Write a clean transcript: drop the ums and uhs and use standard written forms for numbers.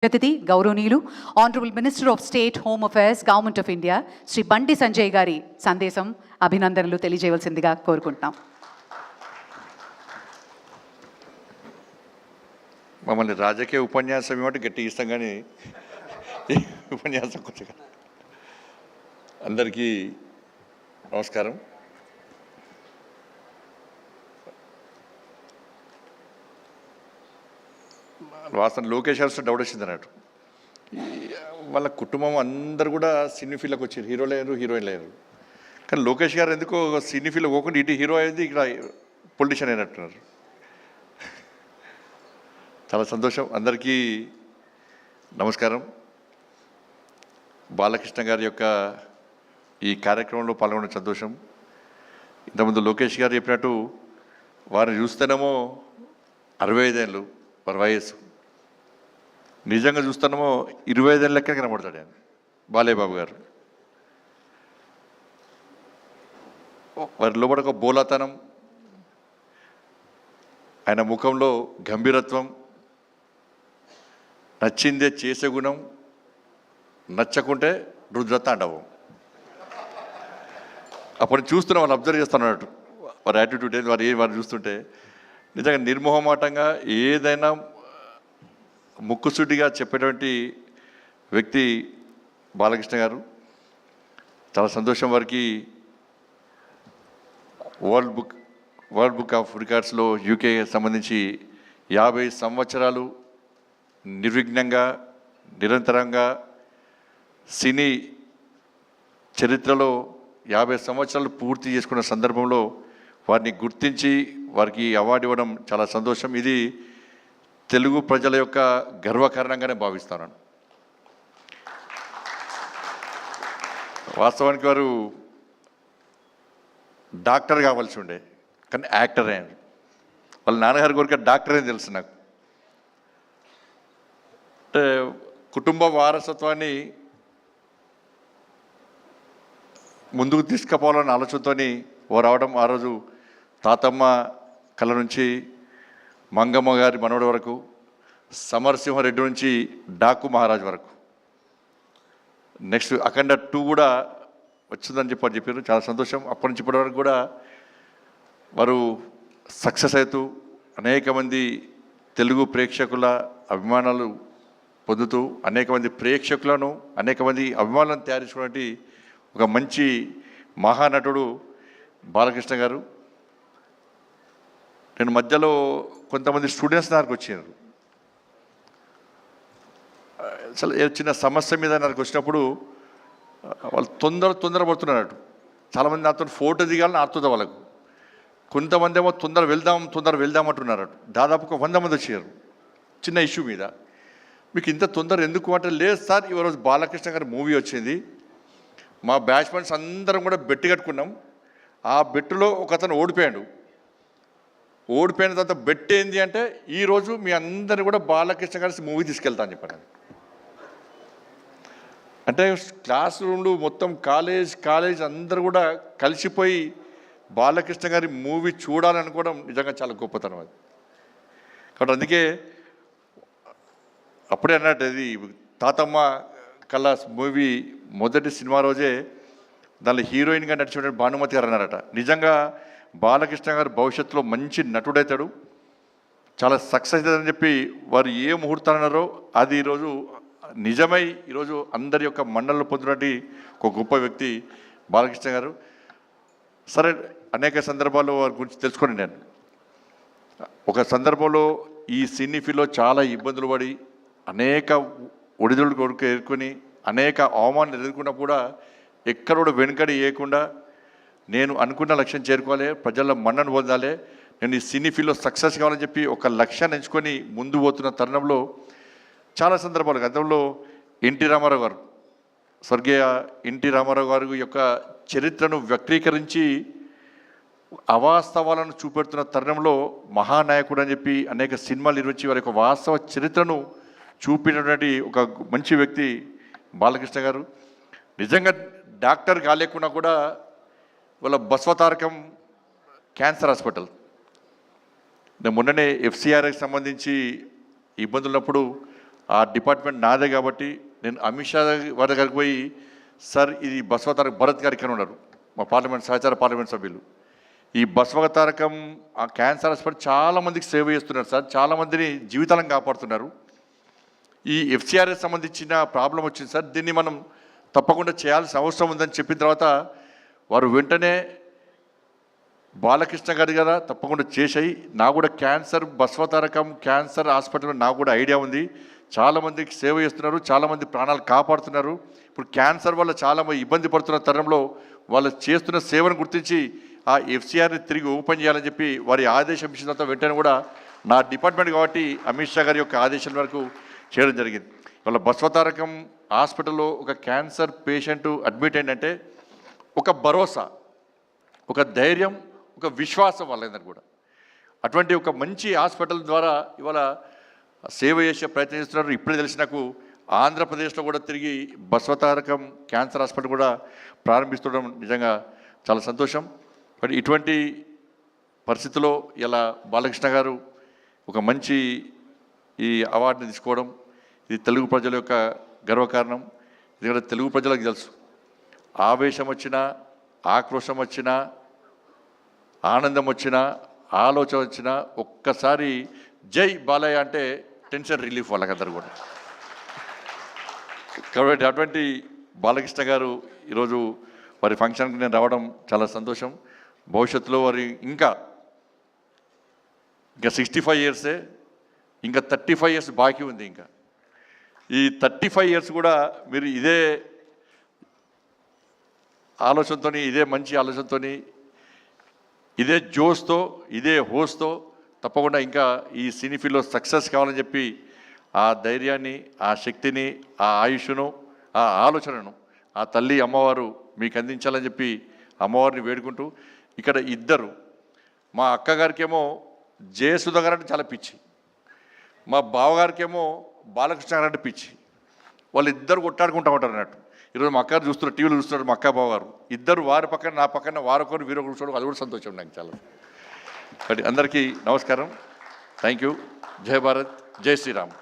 అతిథి గౌరవనీయులు honourable minister of state home affairs government of India Shri Bandi Sanjay గారి సందేశం అభినందనలు తెలియజేయవలసిందిగా కోరుకుంటున్నాం. మమ్మల్ని రాజకీయ ఉపన్యాసం ఇవ్వండి గట్టి ఇస్తాం కానీ ఉపన్యాసం కొంచెం. అందరికీ నమస్కారం. వాసన లోకేష్ గారు డౌట్ వచ్చింది అన్నట్టు. వాళ్ళ కుటుంబం అందరు కూడా సినీ ఫీల్డ్కి వచ్చారు, హీరోలు అయ్యారు, హీరోయిన్లు అయ్యారు. కానీ లోకేష్ గారు ఎందుకో సినీ ఫీల్డ్ పోకుండా ఇటు హీరో అయింది, ఇక్కడ పొలిటీషియన్ అయినట్టున్నారు. చాలా సంతోషం. అందరికీ నమస్కారం. బాలకృష్ణ గారి యొక్క ఈ కార్యక్రమంలో పాల్గొన్న సంతోషం. ఇంతకుముందు లోకేష్ గారు చెప్పినట్టు వారిని చూస్తేనేమో 65 ఏళ్ళు వారి వయస్సు, నిజంగా చూస్తానేమో 25 ఏళ్ళ లెక్క కనబడతాడు ఆయన బాలయ్యబాబు గారు. వారి లోపల ఒక బోలాతనం, ఆయన ముఖంలో గంభీరత్వం, నచ్చిందే చేసే గుణం, నచ్చకుంటే రుద్రతాండవం. అప్పుడు చూస్తున్నా వాళ్ళు అబ్జర్వ్ చేస్తున్నట్టు వారి యాటిట్యూడ్ ఏది, వారు చూస్తుంటే నిజంగా నిర్మోహమాటంగా ఏదైనా ముక్కుసూటిగా చెప్పేటువంటి వ్యక్తి బాలకృష్ణ గారు. చాలా సంతోషం. వారికి వరల్డ్ బుక్ ఆఫ్ రికార్డ్స్లో యూకే సంబంధించి 50 సంవత్సరాలు నిర్విఘ్నంగా నిరంతరంగా సినీ చరిత్రలో 50 సంవత్సరాలు పూర్తి చేసుకున్న సందర్భంలో వారిని గుర్తించి వారికి అవార్డు ఇవ్వడం చాలా సంతోషం. ఇది తెలుగు ప్రజల యొక్క గర్వకారణంగానే భావిస్తాను. వాస్తవానికి వారు డాక్టర్ కావాల్సి ఉండే, కానీ యాక్టర్ అయ్యారు. వాళ్ళ నాన్నగారి కోరిక డాక్టర్ అని తెలుసు నాకు. అంటే కుటుంబ వారసత్వాన్ని ముందుకు తీసుకుపోవాలన్న ఆలోచనతో ఓ రావడం. ఆ రోజు తాతమ్మ కళ నుంచి మంగమ్మ గారి మనవడి వరకు, సమరసింహారెడ్డి నుంచి డాకు మహారాజ్ వరకు, నెక్స్ట్ అఖండ 2 కూడా వచ్చిందని చెప్పారు. చాలా సంతోషం. అప్పటి నుంచి ఇప్పటి వరకు కూడా వారు సక్సెస్ అవుతూ అనేక మంది తెలుగు ప్రేక్షకుల అభిమానాలు పొందుతూ అనేక మంది ప్రేక్షకులను అనేక మంది అభిమానులను తయారు చేసినటువంటి ఒక మంచి మహానటుడు బాలకృష్ణ గారు. నేను మధ్యలో కొంతమంది స్టూడెంట్స్ నాకు వచ్చారు. అసలు చిన్న సమస్య మీద నాకు వచ్చినప్పుడు వాళ్ళు తొందర పడుతున్నారు. చాలామంది నాతో ఫోటో దిగాలని ఆర్తుత వాళ్ళకు. కొంతమంది ఏమో తొందర వెళ్దాం అంటున్నారు. దాదాపు ఒక 100 మంది వచ్చారు చిన్న ఇష్యూ మీద. మీకు ఇంత తొందర ఎందుకు అంటే, లేదు సార్ ఈరోజు బాలకృష్ణ గారి మూవీ వచ్చింది, మా బ్యాచ్మెంట్స్ అందరం కూడా బెట్టు కట్టుకున్నాం, ఆ బెట్టులో ఒక అతను ఓడిపోయిన తర్వాత బెట్ ఏంది అంటే, ఈరోజు మీ అందరినీ కూడా బాలకృష్ణ గారి మూవీ తీసుకెళ్తా అని చెప్పాను. అంటే క్లాస్ రూమ్లు మొత్తం కాలేజ్ అందరూ కూడా కలిసిపోయి బాలకృష్ణ గారి మూవీ చూడాలనుకోవడం నిజంగా చాలా గొప్పతనం అది. కాబట్టి అందుకే అప్పుడే అన్నట్టు, అది తాతమ్మ కళ మూవీ మొదటి సినిమా రోజే దానిలో హీరోయిన్గా నడిచిన భానుమతి గారు అన్నారట, నిజంగా బాలకృష్ణ గారు భవిష్యత్తులో మంచి నటుడవుతాడు, చాలా సక్సెస్ అవుతుందని చెప్పి వారు ఏ ముహూర్తాలు అన్నారో అది ఈరోజు నిజమై ఈరోజు అందరి యొక్క మన్నలు పొందినటువంటి ఒక గొప్ప వ్యక్తి బాలకృష్ణ గారు. సరే, అనేక సందర్భాల్లో వారి గురించి తెలుసుకొని నేను ఒక సందర్భంలో ఈ సినీ ఫీల్డ్లో చాలా ఇబ్బందులు పడి అనేక ఒడిదుడులు కొడుకు ఎదుర్కొని అనేక అవమానాలు ఎదుర్కొన్నప్పుడు కూడా ఎక్కడ కూడా వెనుకడి వేయకుండా, నేను అనుకున్న లక్ష్యం చేరుకోవాలి, ప్రజల మన్నను పొందాలి, నేను ఈ సినీ ఫీల్డ్లో సక్సెస్ కావాలని చెప్పి ఒక లక్ష్యాన్ని ఎంచుకొని ముందు పోతున్న తరుణంలో చాలా సందర్భాలు, గతంలో ఎన్టీ రామారావు గారు, స్వర్గీయ ఎన్టీ రామారావు గారి యొక్క చరిత్రను వ్యక్తీకరించి అవాస్తవాలను చూపెడుతున్న తరుణంలో మహానాయకుడు అని చెప్పి అనేక సినిమాలు నిర్మించి వారి యొక్క వాస్తవ చరిత్రను చూపినటువంటి ఒక మంచి వ్యక్తి బాలకృష్ణ గారు. నిజంగా డాక్టర్ కాలేకున్నా కూడా వాళ్ళ బస్వతారకం క్యాన్సర్ హాస్పిటల్, నేను మొన్ననే FCRకి సంబంధించి ఇబ్బందులు ఉన్నప్పుడు ఆ డిపార్ట్మెంట్ నాదే కాబట్టి నేను అమిత్ షా వారి దగ్గరికి పోయి సార్ ఇది బసవతారక భరత్ గారు ఇక్కడ ఉన్నారు మా పార్లమెంట్ సహచార పార్లమెంట్ సభ్యులు ఈ బసవతారకం ఆ క్యాన్సర్ హాస్పిటల్ చాలామందికి సేవ చేస్తున్నారు సార్ చాలామందిని జీవితాలను కాపాడుతున్నారు ఈ ఎఫ్సిఆర్ఎస్ సంబంధించిన ప్రాబ్లం వచ్చింది సార్ దీన్ని మనం తప్పకుండా చేయాల్సిన అవసరం ఉందని చెప్పిన తర్వాత వారు వెంటనే బాలకృష్ణ గారి కదా తప్పకుండా చేసాయి నాకు కూడా క్యాన్సర్ బసవతారకం క్యాన్సర్ హాస్పిటల్ నాకు కూడా ఐడియా ఉంది చాలామందికి సేవ చేస్తున్నారు చాలామంది ప్రాణాలు కాపాడుతున్నారు ఇప్పుడు క్యాన్సర్ వల్ల చాలామంది ఇబ్బంది పడుతున్న తరుణంలో వాళ్ళు చేస్తున్న సేవను గుర్తించి ఆ ఎఫ్సిఆర్ని తిరిగి ఓపెన్ చేయాలని చెప్పి వారి ఆదేశం ఇచ్చిన తర్వాత వెంటనే కూడా నా డిపార్ట్మెంట్ కాబట్టి అమిత్ షా గారి యొక్క ఆదేశాల వరకు చేయడం జరిగింది వాళ్ళ బసవతారకం హాస్పిటల్లో ఒక క్యాన్సర్ పేషెంట్ అడ్మిట్ అయిందంటే ఒక భరోసా ఒక ధైర్యం ఒక విశ్వాసం వాళ్ళందరూ కూడా అటువంటి ఒక మంచి హాస్పిటల్ ద్వారా ఇవాళ సేవ చేసే ప్రయత్నం చేస్తున్నారు ఇప్పుడే తెలిసి నాకు ఆంధ్రప్రదేశ్లో కూడా తిరిగి బసవతారకం క్యాన్సర్ హాస్పిటల్ కూడా ప్రారంభిస్తుండడం నిజంగా చాలా సంతోషం బట్ ఇటువంటి పరిస్థితుల్లో ఇలా బాలకృష్ణ గారు ఒక మంచి ఈ అవార్డుని తీసుకోవడం ఇది తెలుగు ప్రజల యొక్క గర్వకారణం ఎందుకంటే తెలుగు ప్రజలకు తెలుసు ఆవేశం వచ్చినా ఆక్రోశం వచ్చినా ఆనందం వచ్చినా ఆలోచన వచ్చినా ఒక్కసారి జై బాలయ్య అంటే టెన్షన్ రిలీఫ్ వాళ్ళకందరూ కూడా కాబట్టి అటువంటి బాలకృష్ణ గారు ఈరోజు వారి ఫంక్షన్కి నేను రావడం చాలా సంతోషం భవిష్యత్తులో వారి ఇంకా 65 ఇయర్సే ఇంకా 35 ఇయర్స్ బాకీ ఉంది ఇంకా ఈ 35 ఇయర్స్ కూడా మీరు ఇదే ఆలోచనతో ఇదే మంచి ఆలోచనతో ఇదే జోష్తో ఇదే హోస్తో తప్పకుండా ఇంకా ఈ సినీ ఫీల్డ్లో సక్సెస్ కావాలని చెప్పి ఆ ధైర్యాన్ని ఆ శక్తిని ఆ ఆయుష్ను ఆ ఆలోచనను ఆ తల్లి అమ్మవారు మీకు అందించాలని చెప్పి అమ్మవారిని వేడుకుంటూ ఇక్కడ ఇద్దరు మా అక్కగారికేమో జయసుధ గారు అంటే చాలా పిచ్చి మా బావగారికేమో బాలకృష్ణ గారు అంటే పిచ్చి వాళ్ళు ఇద్దరు కొట్టాడుకుంటూ ఉంటారు అన్నట్టు ఈరోజు మా అక్కగారు చూస్తున్నారు టీవీలో చూస్తున్నారు మా అక్క బావగారు ఇద్దరు వారి పక్కన నా పక్కన వారొకరు వీరొకరు చూడడం అది కూడా సంతోషం నాకు చాలా కాబట్టి అందరికీ నమస్కారం థ్యాంక్ యూ జై భారత్ జై శ్రీరామ్